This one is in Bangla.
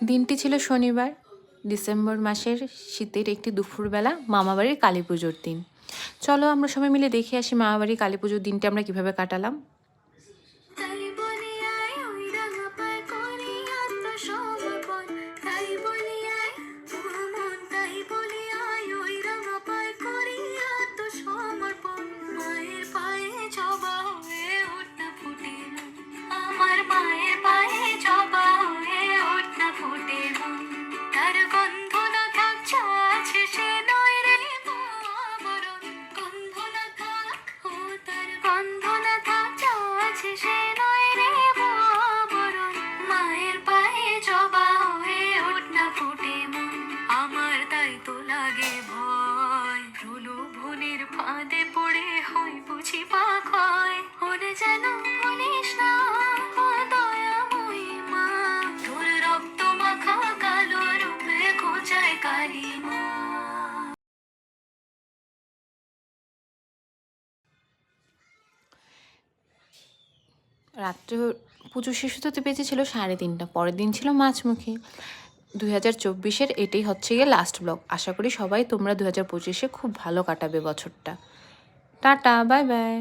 দিনটি ছিল শনিবার, ডিসেম্বর মাসের শীতের একটি দুপুরবেলা, মামাবাড়ির কালী পুজোর দিন। চলো আমরা সবাই মিলে দেখে আসি মামাবাড়ির কালী পুজোর দিনটা আমরা কীভাবে কাটালাম। রাত্রে পুজো শেষ হতে বেজেছিল 3:30। পরের দিন ছিল মাঝমুখী। 2024-এর এটাই হচ্ছে গিয়ে লাস্ট ব্লগ। আশা করি সবাই তোমরা 2025-এ খুব ভালো কাটাবে বছরটা। Tata, bye bye.